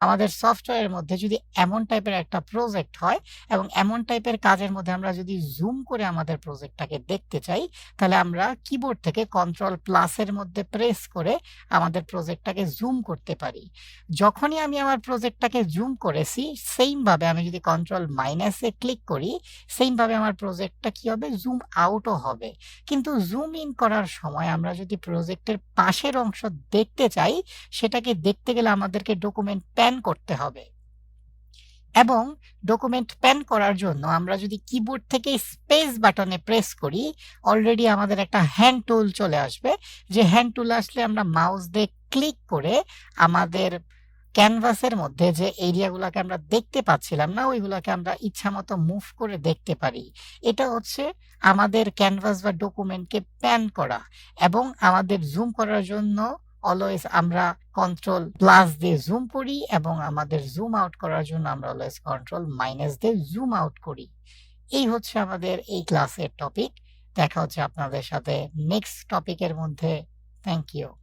আমাদের সফটওয়্যারের মধ্যে যদি এমন টাইপের একটা প্রজেক্ট হয় এবং এমন টাইপের কাজের মধ্যে আমরা যদি জুম করে আমাদের প্রজেক্টটাকে দেখতে চাই, তাহলে আমরা কিবোর্ড থেকে কন্ট্রোল প্লাসের মধ্যে প্রেস করে আমাদের প্রজেক্টটাকে জুম করতে পারি। যখনই আমি আমার প্রজেক্টটাকে জুম করেছি, সেইমভাবে আমি যদি কন্ট্রোল মাইনাসে ক্লিক করি, সেইমভাবে আমার প্রজেক্টটা কি হবে, জুম আউটও হবে। কিন্তু জুম ইন করার সময় আমরা যদি প্রজেক্টের পাশের অংশ দেখতে চাই, সেটাকে দেখতে গেলে আমাদেরকে ডকুমেন্ট প্যান করতে হবে এবং ডকুমেন্ট প্যান করার জন্য আমরা যদি কিবোর্ড থেকে স্পেস বাটনে প্রেস করি, অলরেডি আমাদের একটা হ্যান্ড টুল চলে আসবে। যে হ্যান্ড টুল আসলে আমরা মাউস দিয়ে ক্লিক করে আমাদের ক্যানভাসের মধ্যে যে এরিয়াগুলোকে আমরা দেখতে পাচ্ছিলাম না, ওইগুলোকে আমরা ইচ্ছামতো মুভ করে দেখতে পারি। এটা হচ্ছে আমাদের ক্যানভাস বা ডকুমেন্টকে প্যান করা। এবং আমাদের জুম করার জন্য অলওয়েজ আমরা কন্ট্রোল প্লাস দিয়ে জুম করি এবং আমাদের জুম আউট করার জন্য আমরা অলওয়েজ কন্ট্রোল মাইনাস দিয়ে জুম আউট করি। এই হচ্ছে আমাদের এই ক্লাসের টপিক। দেখা হচ্ছে আপনাদের সাথে নেক্সট টপিকের মধ্যে। Thank you.